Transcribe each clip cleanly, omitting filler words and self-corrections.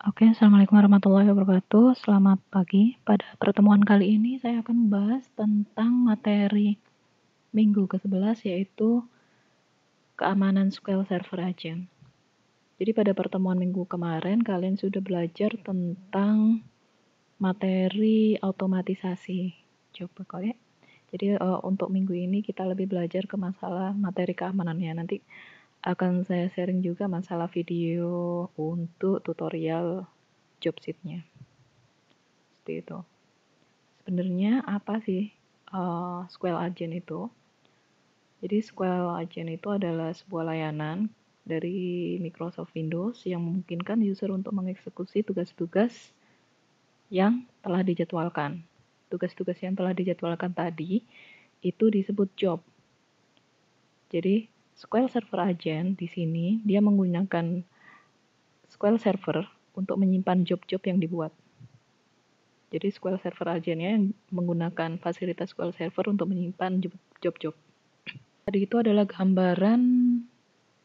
Oke, assalamualaikum warahmatullahi wabarakatuh. Selamat pagi. Pada pertemuan kali ini saya akan membahas tentang materi minggu ke-11 yaitu keamanan SQL Server Agent. Jadi pada pertemuan minggu kemarin kalian sudah belajar tentang materi otomatisasi job ya. Jadi untuk minggu ini kita lebih belajar ke masalah materi keamanannya. Nanti akan saya sharing juga masalah video untuk tutorial job sheet-nya. Seperti itu. Sebenarnya apa sih SQL Agent itu? Jadi SQL Agent itu adalah sebuah layanan dari Microsoft Windows yang memungkinkan user untuk mengeksekusi tugas-tugas yang telah dijadwalkan. Tugas-tugas yang telah dijadwalkan tadi itu disebut job. Jadi SQL Server Agent di sini dia menggunakan SQL Server untuk menyimpan job-job yang dibuat. Jadi SQL Server Agent-nya yang menggunakan fasilitas SQL Server untuk menyimpan job-job. Tadi itu adalah gambaran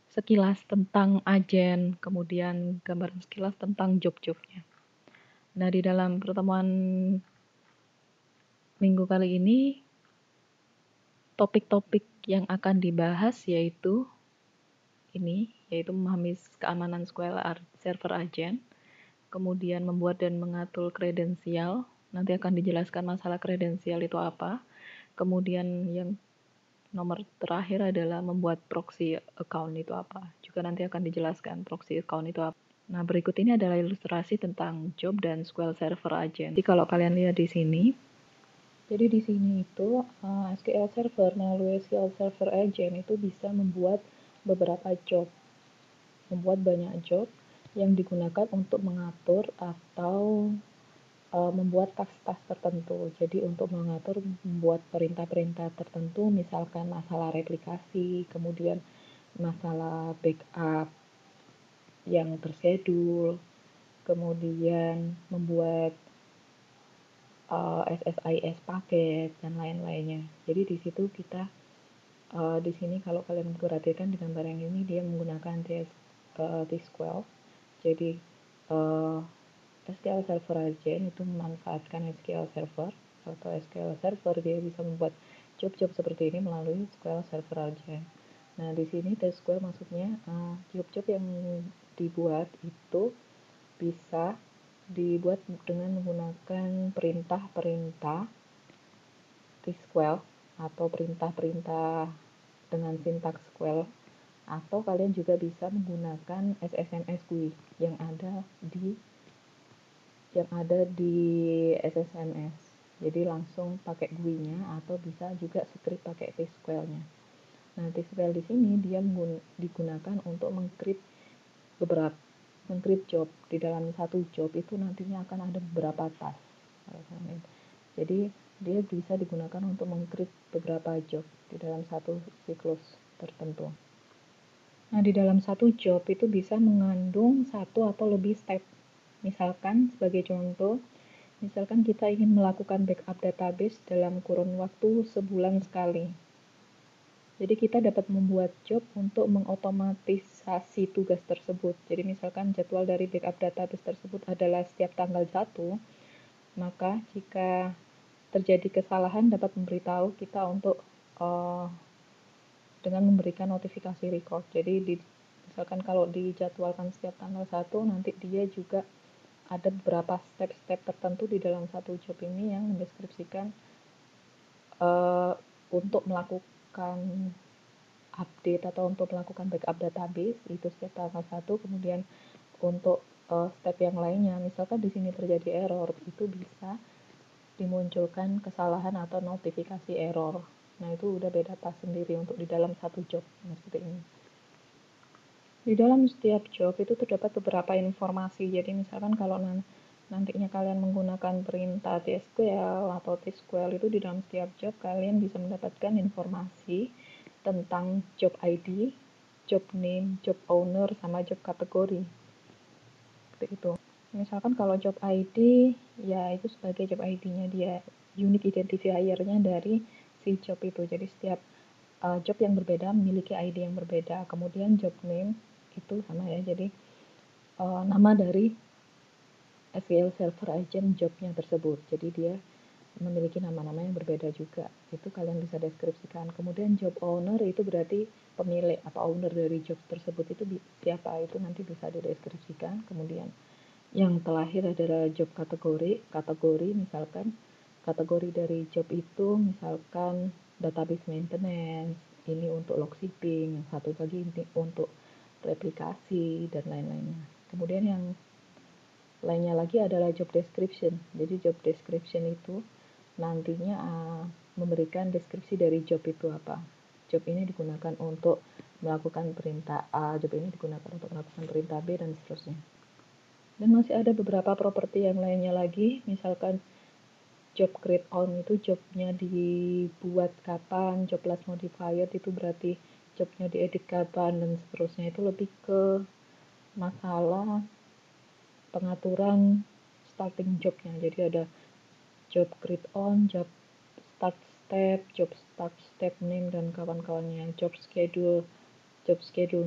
sekilas tentang agen, kemudian gambaran sekilas tentang job-jobnya. Nah, di dalam pertemuan minggu kali ini, topik-topik yang akan dibahas yaitu memahami keamanan SQL Server Agent, kemudian membuat dan mengatur kredensial. Nanti akan dijelaskan masalah kredensial itu apa. Kemudian yang nomor terakhir adalah membuat proxy account itu apa. Juga nanti akan dijelaskan proxy account itu apa. Nah, berikut ini adalah ilustrasi tentang job dan SQL Server Agent. Jadi kalau kalian lihat di sini, jadi di sini itu SQL Server melalui SQL Server Agent itu bisa membuat beberapa job. Membuat banyak job yang digunakan untuk mengatur atau membuat tas-tas tertentu. Jadi untuk mengatur, membuat perintah-perintah tertentu, misalkan masalah replikasi, kemudian masalah backup yang terschedule, kemudian membuat SSIS paket dan lain-lainnya. Jadi di situ kita di sini kalau kalian perhatikan di gambar yang ini dia menggunakan T-SQL. Jadi SQL Server Agent itu memanfaatkan SQL Server atau SQL Server dia bisa membuat job-job seperti ini melalui SQL Server Agent. Nah, di sini T-SQL maksudnya job-job yang dibuat itu bisa dibuat dengan menggunakan perintah-perintah T-SQL atau perintah-perintah dengan sintaks SQL, atau kalian juga bisa menggunakan SSMS GUI yang ada di SSMS. Jadi langsung pakai GUI-nya atau bisa juga script pakai T-SQL-nya. Nah, T-SQL di sini dia digunakan untuk mengcreate job. Di dalam satu job itu nantinya akan ada beberapa task. Jadi dia bisa digunakan untuk mengcreate beberapa job di dalam satu siklus tertentu. Nah, di dalam satu job itu bisa mengandung satu atau lebih step. Misalkan sebagai contoh, misalkan kita ingin melakukan backup database dalam kurun waktu sebulan sekali. Jadi kita dapat membuat job untuk mengotomatisasi tugas tersebut. Jadi misalkan jadwal dari backup database tersebut adalah setiap tanggal 1, maka jika terjadi kesalahan dapat memberitahu kita untuk dengan memberikan notifikasi record. Jadi misalkan kalau dijadwalkan setiap tanggal 1, nanti dia juga ada beberapa step-step tertentu di dalam satu job ini yang mendeskripsikan untuk melakukan update atau untuk melakukan backup database itu setiap tanggal 1. Kemudian untuk step yang lainnya, misalkan di sini terjadi error, itu bisa dimunculkan kesalahan atau notifikasi error. Nah, itu udah beda tas sendiri untuk di dalam satu job seperti ini. Di dalam setiap job itu terdapat beberapa informasi. Jadi misalkan kalau nantinya kalian menggunakan perintah TSQL atau TSQL itu di dalam setiap job kalian bisa mendapatkan informasi tentang job ID, job name, job owner, sama job kategori. Seperti itu. Misalkan kalau job ID, ya itu sebagai job ID-nya dia, unique identifier-nya dari si job itu. Jadi setiap job yang berbeda memiliki ID yang berbeda. Kemudian job name itu sama ya, jadi nama dari SQL Server Agent jobnya tersebut. Jadi dia memiliki nama-nama yang berbeda juga. Itu kalian bisa deskripsikan. Kemudian job owner itu berarti pemilik atau owner dari job tersebut itu siapa, itu nanti bisa dideskripsikan. Kemudian yang terakhir adalah job kategori. Kategori misalkan kategori dari job itu misalkan database maintenance, ini untuk log shipping, yang satu lagi untuk replikasi dan lain-lainnya. Kemudian yang lainnya lagi adalah job description. Jadi job description itu nantinya memberikan deskripsi dari job itu apa. Job ini digunakan untuk melakukan perintah A, job ini digunakan untuk melakukan perintah B, dan seterusnya. Dan masih ada beberapa properti yang lainnya lagi, misalkan job create on itu jobnya dibuat kapan, job last modified itu berarti jobnya diedit kapan, dan seterusnya. Itu lebih ke masalah pengaturan starting jobnya. Jadi ada job create on, job start step name, dan kawan-kawannya, job schedule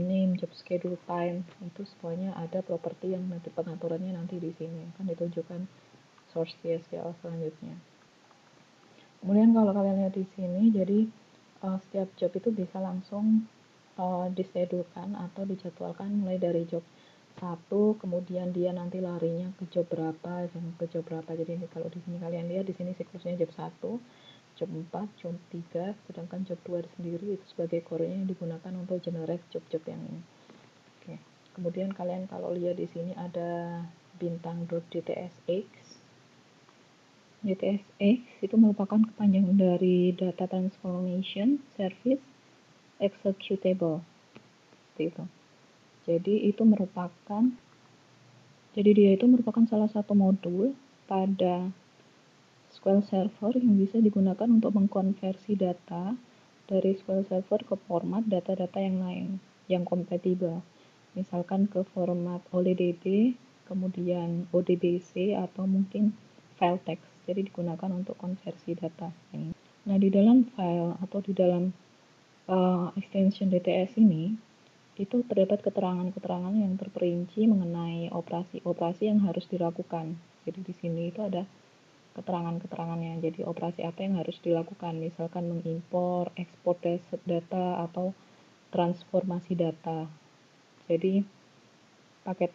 name, job schedule time, itu semuanya ada properti yang nanti pengaturannya nanti di sini akan ditunjukkan source TSQL selanjutnya. Kemudian kalau kalian lihat di sini, jadi setiap job itu bisa langsung disedulkan atau dijadwalkan mulai dari job 1, kemudian dia nanti larinya ke job berapa dan ke job berapa. Jadi kalau di sini kalian lihat, di sini siklusnya job 1, job 4, job 3, sedangkan job 2 sendiri itu sebagai core-nya yang digunakan untuk generate job-job yang ini. Oke. Kemudian kalian kalau lihat di sini ada bintang.dtsx. DTSX itu merupakan kepanjangan dari Data Transformation Service Executable. Seperti itu. Jadi dia itu merupakan salah satu modul pada SQL Server yang bisa digunakan untuk mengkonversi data dari SQL Server ke format data-data yang lain yang kompatibel. Misalkan ke format OLEDB, kemudian ODBC, atau mungkin file text. Jadi digunakan untuk konversi data ini. Nah, di dalam file atau di dalam extension DTS ini, itu terdapat keterangan-keterangan yang terperinci mengenai operasi-operasi yang harus dilakukan. Jadi di sini itu ada keterangan-keterangannya. Jadi operasi apa yang harus dilakukan, misalkan mengimpor, ekspor data, atau transformasi data. Jadi paket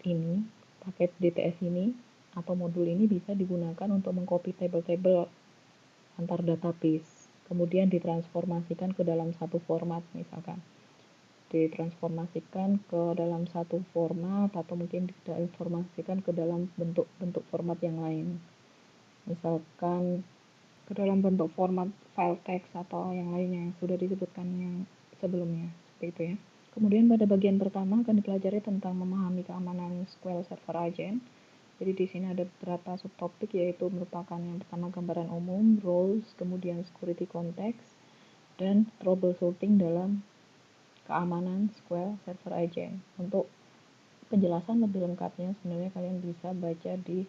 DTS ini atau modul ini bisa digunakan untuk mengcopy table-table antar database, kemudian ditransformasikan ke dalam satu format, misalkan ditransformasikan ke dalam satu format, atau mungkin ditransformasikan ke dalam bentuk-bentuk format yang lain, misalkan ke dalam bentuk format file text atau yang lainnya yang sudah disebutkan yang sebelumnya, seperti itu ya. Kemudian pada bagian pertama akan dipelajari tentang memahami keamanan SQL Server Agent. Jadi di sini ada beberapa subtopik, yaitu merupakan yang pertama gambaran umum, roles, kemudian security context, dan troubleshooting dalam keamanan SQL Server Agent. Untuk penjelasan lebih lengkapnya sebenarnya kalian bisa baca di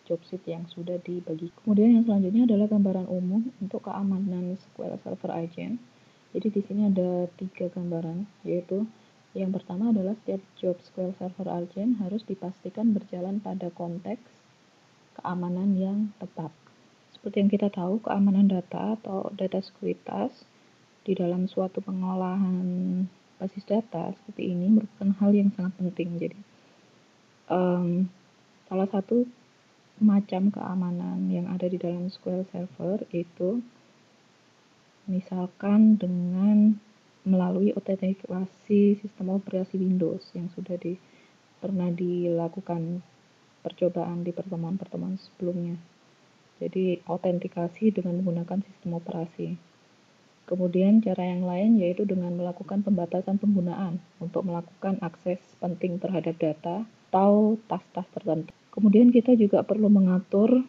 job sheet yang sudah dibagi. Kemudian yang selanjutnya adalah gambaran umum untuk keamanan SQL Server Agent. Jadi di sini ada 3 gambaran, yaitu yang pertama adalah setiap job SQL Server Agent harus dipastikan berjalan pada konteks keamanan yang tepat. Seperti yang kita tahu, keamanan data atau data sekuritas di dalam suatu pengolahan basis data seperti ini merupakan hal yang sangat penting. Jadi salah satu macam keamanan yang ada di dalam SQL Server itu misalkan dengan melalui autentikasi sistem operasi Windows yang sudah pernah dilakukan percobaan di pertemuan-pertemuan sebelumnya. Jadi autentikasi dengan menggunakan sistem operasi. Kemudian cara yang lain yaitu dengan melakukan pembatasan penggunaan untuk melakukan akses penting terhadap data atau tas-tas tertentu. Kemudian kita juga perlu mengatur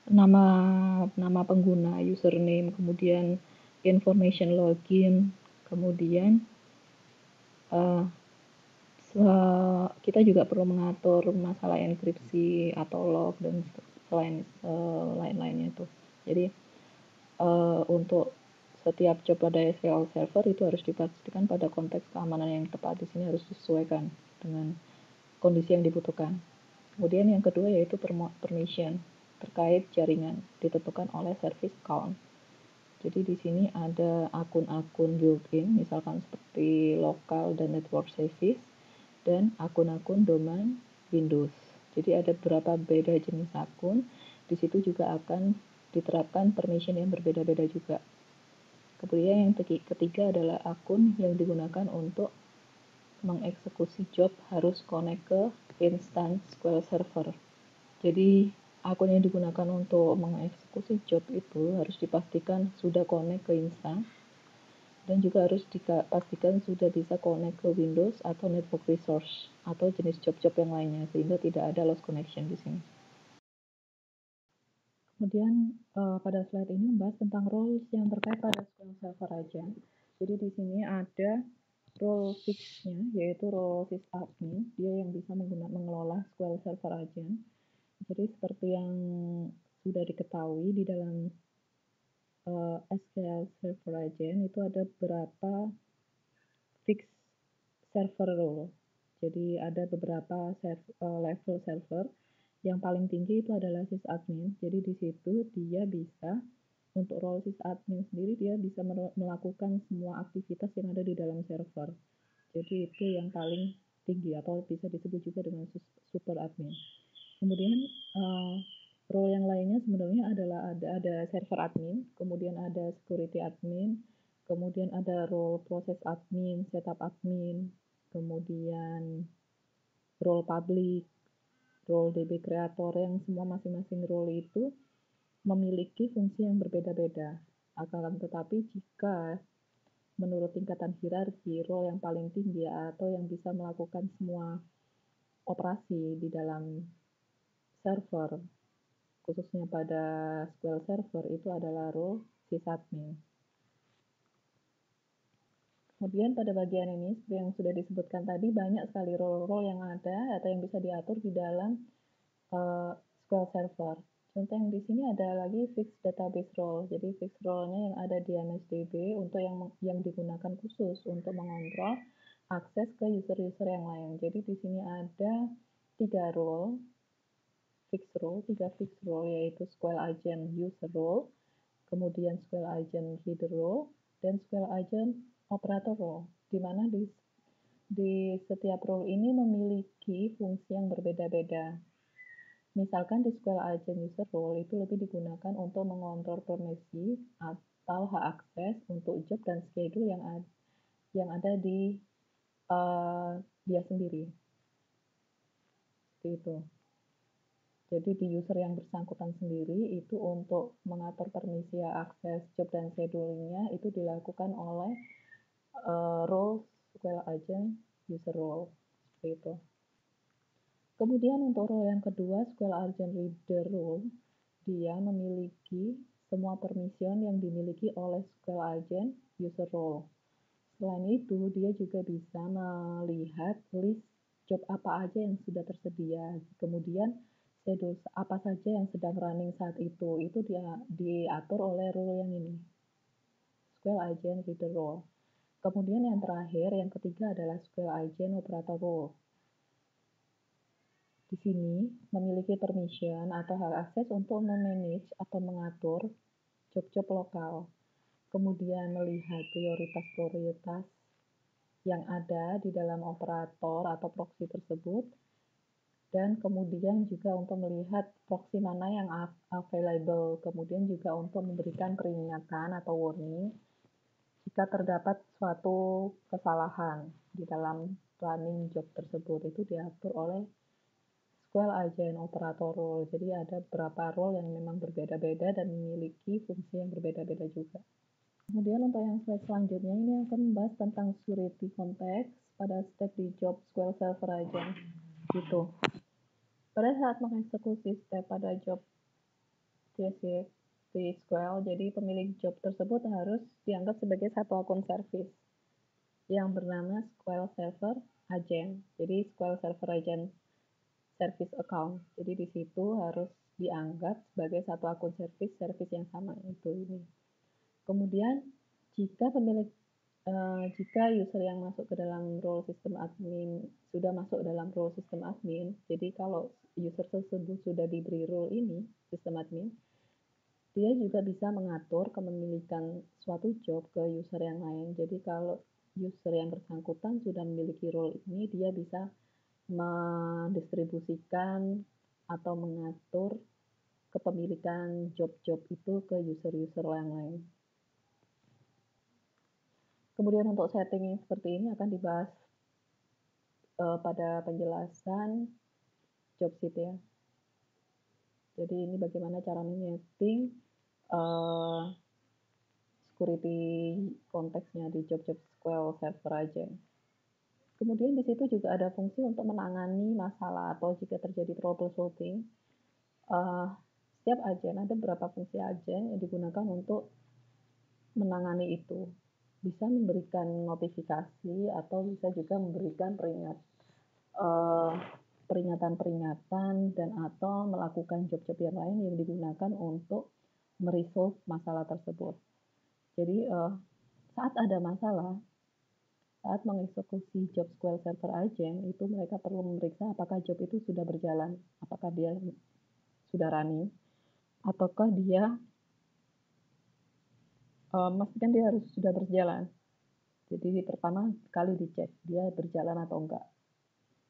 nama pengguna, username, kemudian information login, kemudian kita juga perlu mengatur masalah enkripsi atau log dan lain-lainnya itu. Jadi untuk setiap job pada SQL Server itu harus dipastikan pada konteks keamanan yang tepat. Di sini harus disesuaikan dengan kondisi yang dibutuhkan. Kemudian yang kedua yaitu permission terkait jaringan ditentukan oleh service account. Jadi di sini ada akun-akun built-in, misalkan seperti lokal dan network service, dan akun-akun domain Windows. Jadi ada beberapa beda jenis akun. Di situ juga akan diterapkan permission yang berbeda-beda juga. Kemudian yang ketiga adalah akun yang digunakan untuk mengeksekusi job harus connect ke instance SQL Server. Jadi akun yang digunakan untuk mengeksekusi job itu harus dipastikan sudah connect ke instance dan juga harus dipastikan sudah bisa connect ke Windows atau network resource atau jenis job-job yang lainnya sehingga tidak ada lost connection di sini. Kemudian pada slide ini membahas tentang roles yang terkait pada SQL Server aja. Jadi di sini ada role fixnya yaitu role sysadmin, dia yang bisa mengelola SQL Server aja. Jadi seperti yang sudah diketahui di dalam SQL Server Agent itu ada beberapa fix server role. Jadi ada beberapa level server. Yang paling tinggi itu adalah sysadmin. Jadi di situ dia bisa untuk role sysadmin sendiri dia bisa melakukan semua aktivitas yang ada di dalam server. Jadi itu yang paling tinggi atau bisa disebut juga dengan super admin. Kemudian role yang lainnya sebenarnya adalah ada server admin, kemudian ada security admin, kemudian ada role process admin, setup admin, kemudian role public, role DB creator, yang semua masing-masing role itu memiliki fungsi yang berbeda-beda. Akan tetapi jika menurut tingkatan hierarki, role yang paling tinggi atau yang bisa melakukan semua operasi di dalam server, khususnya pada SQL Server, itu adalah role sysadmin. Kemudian pada bagian ini, seperti yang sudah disebutkan tadi, banyak sekali role-role yang ada atau yang bisa diatur di dalam SQL Server. Contoh yang di sini ada lagi fixed database role. Jadi fixed role-nya yang ada di MSDB untuk yang digunakan khusus untuk mengontrol akses ke user-user yang lain. Jadi di sini ada tiga fixed role yaitu SQL Agent User Role, kemudian SQL Agent Reader Role, dan SQL Agent Operator Role, di mana di setiap role ini memiliki fungsi yang berbeda-beda. Misalkan di SQL Agent User Role itu lebih digunakan untuk mengontrol permisi atau hak akses untuk job dan schedule yang ada di dia sendiri. Seperti itu. Jadi di user yang bersangkutan sendiri itu untuk mengatur permisi akses job dan schedule-nya itu dilakukan oleh role SQL Agent User Role. Seperti itu. Kemudian untuk role yang kedua, SQL Agent Reader Role, dia memiliki semua permission yang dimiliki oleh SQL Agent User Role. Selain itu, dia juga bisa melihat list job apa aja yang sudah tersedia. Kemudian schedule apa saja yang sedang running saat itu dia diatur oleh role yang ini, SQL Agent Reader Role. Kemudian yang terakhir, yang ketiga adalah SQL Agent Operator Role. Di sini memiliki permission atau hak akses untuk memanage atau mengatur job-job lokal. Kemudian melihat prioritas-prioritas yang ada di dalam operator atau proxy tersebut, dan kemudian juga untuk melihat proxy mana yang available, kemudian juga untuk memberikan peringatan atau warning jika terdapat suatu kesalahan di dalam running job tersebut. Itu diatur oleh SQL Agent Operator Role. Jadi ada beberapa role yang memang berbeda-beda dan memiliki fungsi yang berbeda-beda juga. Kemudian untuk yang slide selanjutnya ini akan membahas tentang security context pada step di job SQL Server Agent. Gitu. Pada saat mengeksekusi step pada job di SQL, jadi pemilik job tersebut harus dianggap sebagai satu akun service yang bernama SQL Server Agent. Jadi SQL Server Agent Service Account. Jadi di situ harus dianggap sebagai satu akun service yang sama itu ini. Kemudian jika pemilik Jika user yang masuk ke dalam role sistem admin sudah masuk dalam role sistem admin, jadi kalau user tersebut sudah diberi role ini, sistem admin, dia juga bisa mengatur kepemilikan suatu job ke user yang lain. Jadi kalau user yang bersangkutan sudah memiliki role ini, dia bisa mendistribusikan atau mengatur kepemilikan job-job itu ke user-user yang lain. Kemudian untuk setting seperti ini akan dibahas pada penjelasan job sheet ya. Jadi ini bagaimana cara menyeting security konteksnya di job-job SQL Server Agent. Kemudian di situ juga ada fungsi untuk menangani masalah atau jika terjadi troubleshooting. Setiap agen ada beberapa fungsi agen yang digunakan untuk menangani itu. Bisa memberikan notifikasi atau bisa juga memberikan peringatan-peringatan dan atau melakukan job-job yang lain yang digunakan untuk meresolve masalah tersebut. Jadi saat ada masalah, saat mengeksekusi job SQL Server Agent, itu mereka perlu memeriksa apakah job itu sudah berjalan, apakah dia sudah running, ataukah dia memastikan dia harus sudah berjalan. Jadi pertama kali dicek dia berjalan atau enggak.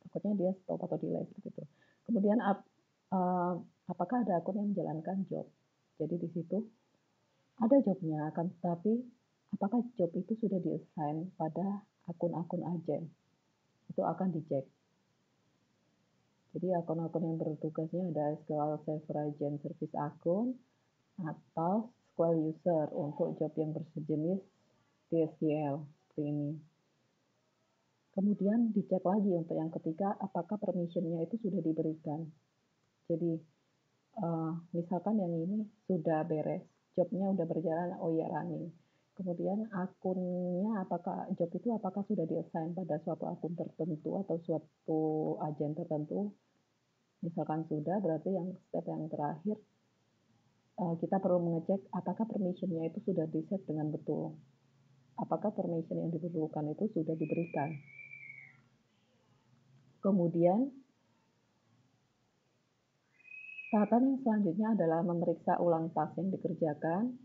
Takutnya dia stop atau delay gitu. Kemudian apakah ada akun yang menjalankan job. Jadi di situ ada jobnya, akan tetapi apakah job itu sudah di-assign pada akun-akun agen. Itu akan dicek. Jadi akun-akun yang bertugasnya ada SQL Server Agent Service akun atau SQL User untuk job yang bersejenis TSQL seperti ini. Kemudian dicek lagi untuk yang ketiga, apakah permission-nya itu sudah diberikan. Jadi misalkan yang ini sudah beres, jobnya udah berjalan, oh ya running. Kemudian akunnya job itu apakah sudah di-assign pada suatu akun tertentu atau suatu agen tertentu. Misalkan sudah, berarti yang step yang terakhir kita perlu mengecek apakah permission-nya itu sudah di-set dengan betul. Apakah permission yang diperlukan itu sudah diberikan. Kemudian tahapan yang selanjutnya adalah memeriksa ulang task yang dikerjakan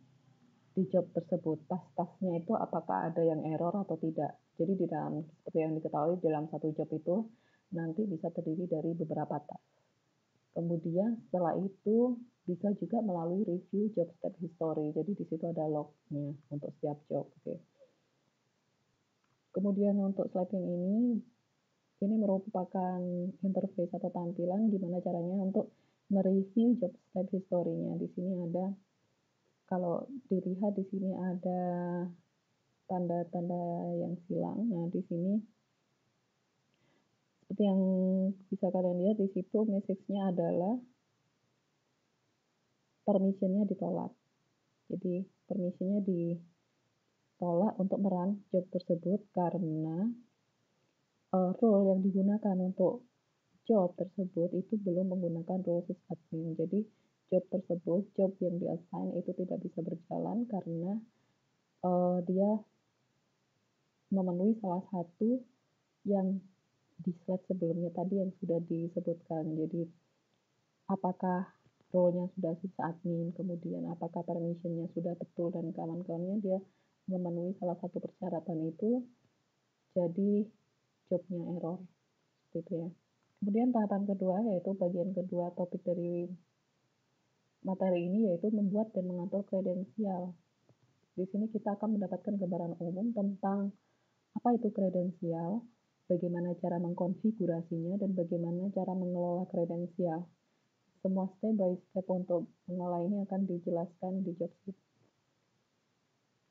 di job tersebut. Task-tasknya itu apakah ada yang error atau tidak. Jadi di dalam, seperti yang diketahui, dalam satu job itu nanti bisa terdiri dari beberapa task. Kemudian setelah itu bisa juga melalui review job step history. Jadi di situ ada lognya untuk setiap job. Oke. Kemudian untuk slide yang ini merupakan interface atau tampilan gimana caranya untuk mereview job step history-nya. Di sini ada, kalau dilihat di sini ada tanda-tanda yang silang. Nah, di sini seperti yang bisa kalian lihat di situ message-nya adalah permission-nya ditolak. Jadi permission-nya ditolak untuk merun job tersebut karena role yang digunakan untuk job tersebut itu belum menggunakan role sysadmin. Jadi job tersebut, job yang di-assign itu tidak bisa berjalan karena dia memenuhi salah satu yang di slide sebelumnya tadi yang sudah disebutkan. Jadi apakah role-nya sudah sysadmin, kemudian apakah permission-nya sudah betul dan kawan-kawannya, dia memenuhi salah satu persyaratan itu, jadi jobnya error. Gitu ya. Kemudian tahapan kedua, yaitu bagian kedua topik dari materi ini, yaitu membuat dan mengatur kredensial. Di sini kita akan mendapatkan gambaran umum tentang apa itu kredensial, bagaimana cara mengkonfigurasinya, dan bagaimana cara mengelola kredensial. Semua step by step untuk mengelola ini akan dijelaskan di job sheet.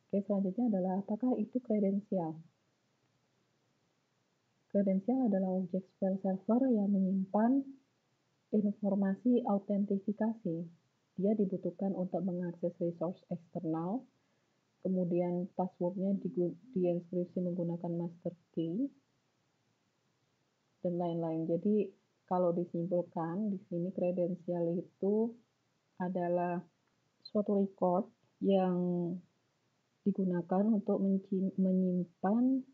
Oke, selanjutnya adalah apakah itu kredensial. Kredensial adalah objek SQL Server yang menyimpan informasi autentifikasi. Dia dibutuhkan untuk mengakses resource eksternal, kemudian passwordnya dienkripsi menggunakan master key, dan lain-lain. Jadi kalau disimpulkan, di sini kredensial itu adalah suatu record yang digunakan untuk menyimpan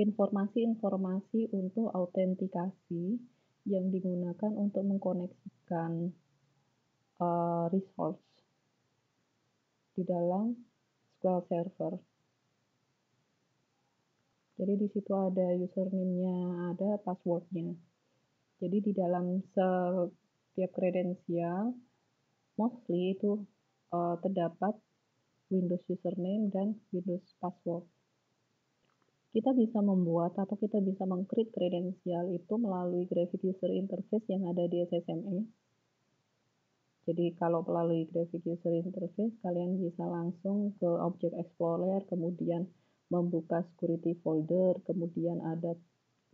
informasi-informasi untuk autentikasi yang digunakan untuk mengkoneksikan resource di dalam SQL Server. Jadi di situ ada username-nya, ada password-nya. Jadi di dalam setiap kredensial, mostly itu terdapat Windows username dan Windows password. Kita bisa membuat atau kita bisa meng-create kredensial itu melalui Graphic User Interface yang ada di SSME. Jadi kalau melalui Graphic User Interface, kalian bisa langsung ke Object Explorer, kemudian membuka security folder, kemudian ada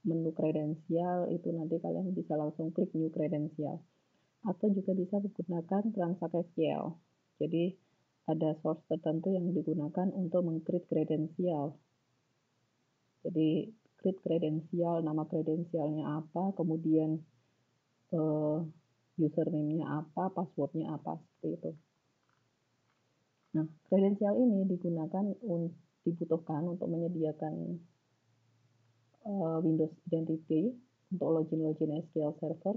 menu kredensial, itu nanti kalian bisa langsung klik new kredensial. Atau juga bisa menggunakan Transact SQL. Jadi ada source tertentu yang digunakan untuk meng-create kredensial. Jadi create kredensial, nama kredensialnya apa, kemudian username-nya apa, password-nya apa, seperti itu. Nah, kredensial ini dibutuhkan untuk menyediakan Windows Identity untuk login SQL Server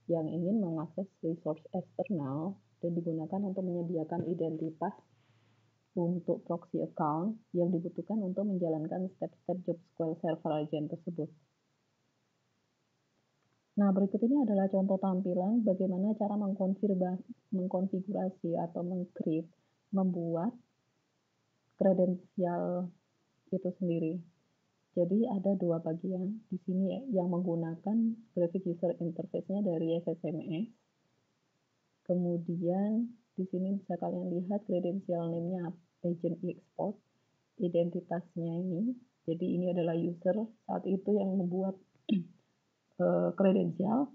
yang ingin mengakses resource eksternal dan digunakan untuk menyediakan identitas untuk proxy account yang dibutuhkan untuk menjalankan step-step job SQL Server agent tersebut. Nah, berikut ini adalah contoh tampilan bagaimana cara mengkonfigurasi atau membuat kredensial itu sendiri. Jadi ada dua bagian di sini yang menggunakan Graphic User Interface-nya dari SSME. Kemudian di sini bisa kalian lihat kredensial name-nya agent export, identitasnya ini. Jadi ini adalah user saat itu yang membuat kredensial.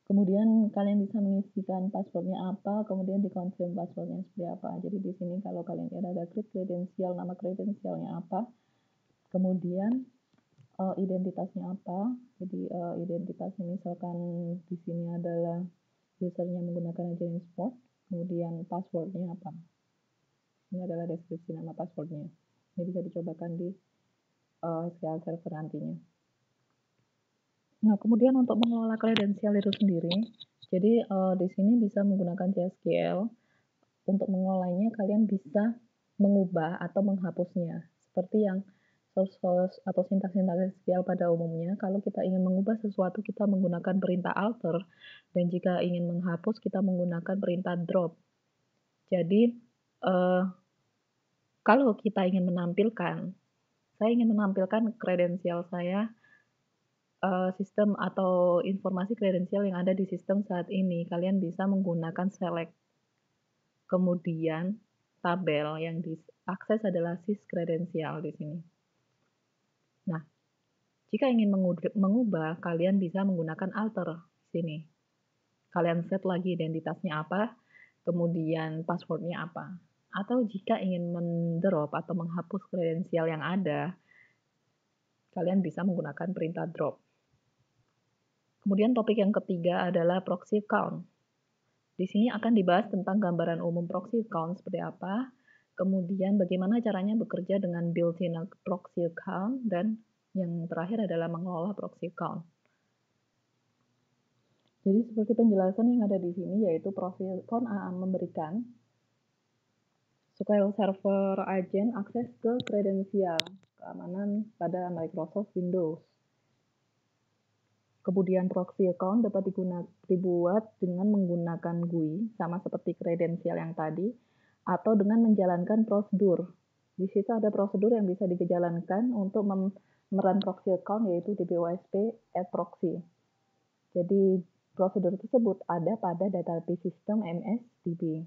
Kemudian kalian bisa mengisikan passwordnya apa, kemudian dikonfirm passwordnya seperti apa. Jadi di sini kalau kalian lihat ada create kredensial, nama kredensialnya apa, kemudian identitasnya apa. Jadi identitasnya misalkan di sini adalah usernya menggunakan agent export, kemudian passwordnya apa. Ini adalah deskripsi nama passwordnya. Ini bisa dicobakan di SQL Server nantinya. Nah, kemudian untuk mengelola kredensial itu sendiri, jadi di sini bisa menggunakan CSQL. Untuk mengolahnya, kalian bisa mengubah atau menghapusnya. Seperti yang source atau sintaks-sintaks SQL pada umumnya, kalau kita ingin mengubah sesuatu, kita menggunakan perintah alter, dan jika ingin menghapus, kita menggunakan perintah drop. Jadi, kalau kita ingin menampilkan, saya ingin menampilkan kredensial saya, sistem atau informasi kredensial yang ada di sistem saat ini, kalian bisa menggunakan select. Kemudian tabel yang diakses adalah sys kredensial di sini. Nah, jika ingin mengubah, kalian bisa menggunakan alter di sini. Kalian set lagi identitasnya apa, kemudian passwordnya apa. Atau jika ingin mendrop atau menghapus kredensial yang ada, kalian bisa menggunakan perintah drop. Kemudian topik yang ketiga adalah proxy account. Di sini akan dibahas tentang gambaran umum proxy account seperti apa, kemudian bagaimana caranya bekerja dengan built-in proxy account, dan yang terakhir adalah mengelola proxy account. Jadi seperti penjelasan yang ada di sini, yaitu proxy account memberikan SQL Server Agent akses ke kredensial keamanan pada Microsoft Windows. Kemudian proxy account dapat dibuat dengan menggunakan GUI, sama seperti kredensial yang tadi, atau dengan menjalankan prosedur. Di situ ada prosedur yang bisa dijalankan untuk meran proxy account, yaitu dbosp add proxy. Jadi prosedur tersebut ada pada database system MSDB.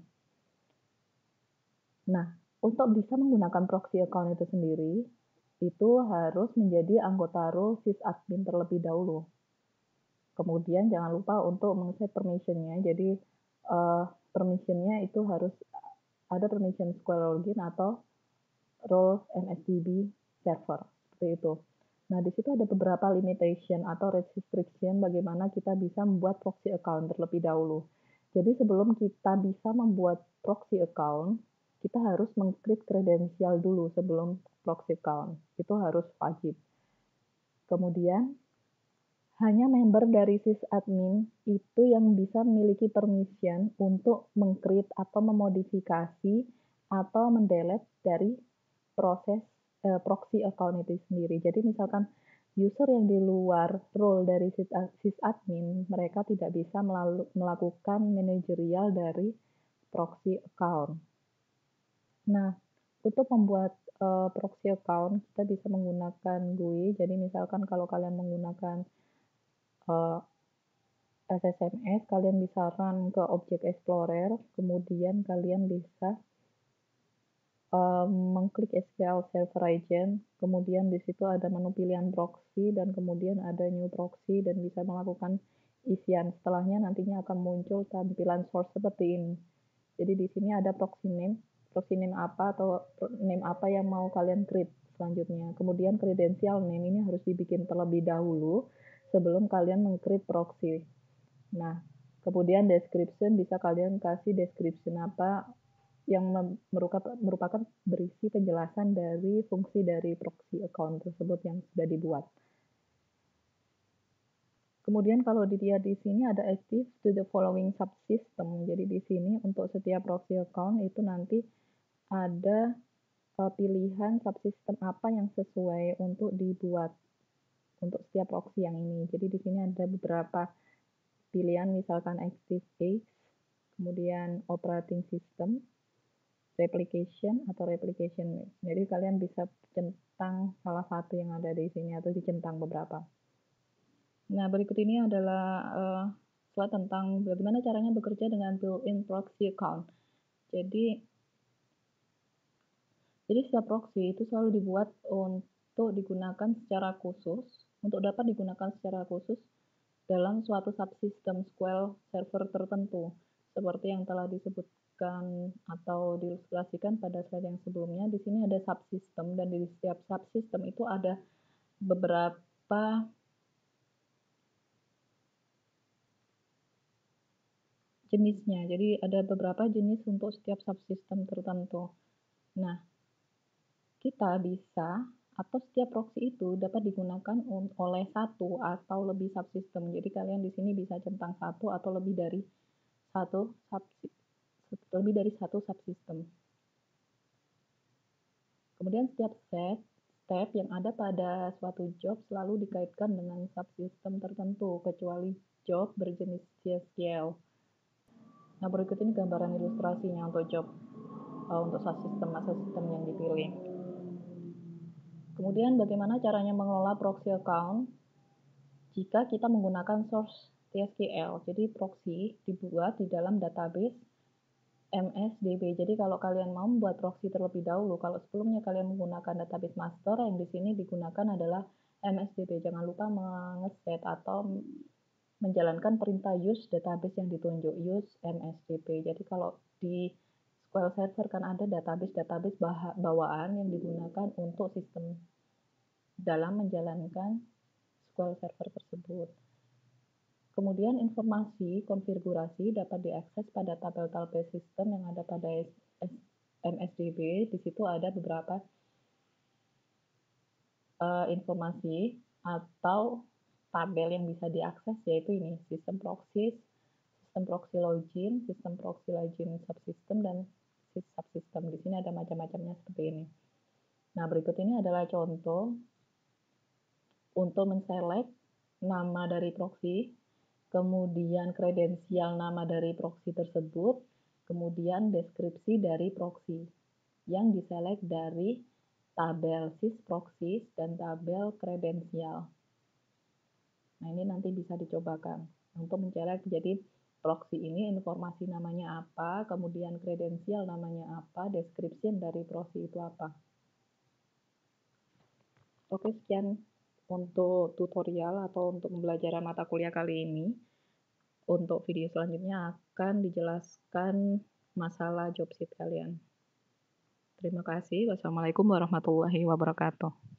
Nah, untuk bisa menggunakan proxy account itu sendiri, itu harus menjadi anggota role sysadmin terlebih dahulu. Kemudian jangan lupa untuk mengset permission-nya. Jadi permission-nya itu harus ada permission SQL login atau role MSDB server, seperti itu. Nah, di situ ada beberapa limitation atau restriction bagaimana kita bisa membuat proxy account terlebih dahulu. Jadi sebelum kita bisa membuat proxy account, kita harus meng-create kredensial dulu sebelum proxy account, itu harus wajib. Kemudian, hanya member dari sysadmin itu yang bisa memiliki permission untuk meng-create atau memodifikasi atau mendelete dari proses proxy account itu sendiri. Jadi misalkan user yang di luar role dari sysadmin, mereka tidak bisa melakukan manajerial dari proxy account. Nah, untuk membuat proxy account kita bisa menggunakan GUI. Jadi misalkan kalau kalian menggunakan SSMS, kalian bisa run ke Object Explorer, kemudian kalian bisa mengklik SQL Server Agent, kemudian di situ ada menu pilihan proxy dan kemudian ada new proxy dan bisa melakukan isian. Setelahnya nantinya akan muncul tampilan source seperti ini. Jadi di sini ada proxy name apa atau name apa yang mau kalian create selanjutnya. Kemudian credential name ini harus dibikin terlebih dahulu sebelum kalian meng-create proxy. Nah, kemudian description bisa kalian kasih description apa yang merupakan berisi penjelasan dari fungsi dari proxy account tersebut yang sudah dibuat. Kemudian kalau dilihat di sini ada active to the following subsystem. Jadi di sini untuk setiap proxy account itu nanti ada pilihan subsystem apa yang sesuai untuk dibuat untuk setiap proxy yang ini. Jadi di sini ada beberapa pilihan, misalkan active case, kemudian operating system, replication atau replication. Jadi kalian bisa centang salah satu yang ada di sini atau dicentang beberapa. Nah, berikut ini adalah slide tentang bagaimana caranya bekerja dengan built-in proxy account. Jadi setiap proxy itu selalu dibuat untuk digunakan secara khusus, untuk dapat digunakan secara khusus dalam suatu subsistem SQL server tertentu, seperti yang telah disebutkan atau diilustrasikan pada slide yang sebelumnya. Di sini ada subsistem dan di setiap subsistem itu ada beberapa jenisnya. Jadi ada beberapa jenis untuk setiap subsistem tertentu. Nah, kita bisa atau setiap proxy itu dapat digunakan oleh satu atau lebih subsistem. Jadi kalian di sini bisa centang satu atau lebih dari satu subsistem. Kemudian setiap step yang ada pada suatu job selalu dikaitkan dengan subsistem tertentu, kecuali job berjenis JSQL. Nah, berikut ini gambaran ilustrasinya untuk job, untuk subsistem yang dipilih. Kemudian bagaimana caranya mengelola proxy account jika kita menggunakan source TSQL. Jadi proxy dibuat di dalam database MSDB. Jadi kalau kalian mau membuat proxy terlebih dahulu, kalau sebelumnya kalian menggunakan database master, yang di sini digunakan adalah MSDB. Jangan lupa mengeset atau menjalankan perintah use database yang ditunjuk, use MSDB. Jadi kalau di SQL Server kan ada database bawaan yang digunakan untuk sistem dalam menjalankan SQL Server tersebut. Kemudian informasi konfigurasi dapat diakses pada tabel-tabel sistem yang ada pada MSDB. Di situ ada beberapa informasi atau tabel yang bisa diakses, yaitu ini, sistem proxy login, sistem proxy login subsystem, dan subsystem. Di sini ada macam-macamnya seperti ini. Nah, berikut ini adalah contoh untuk menselect nama dari proxy, kemudian kredensial nama dari proxy tersebut, kemudian deskripsi dari proxy yang diselect dari tabel sysproxies dan tabel kredensial. Nah, ini nanti bisa dicobakan untuk menselect. Jadi proxy ini informasi namanya apa, kemudian kredensial namanya apa, description dari proxy itu apa. Oke, sekian untuk tutorial atau untuk pembelajaran mata kuliah kali ini. Untuk video selanjutnya akan dijelaskan masalah job sheet kalian. Terima kasih. Wassalamualaikum warahmatullahi wabarakatuh.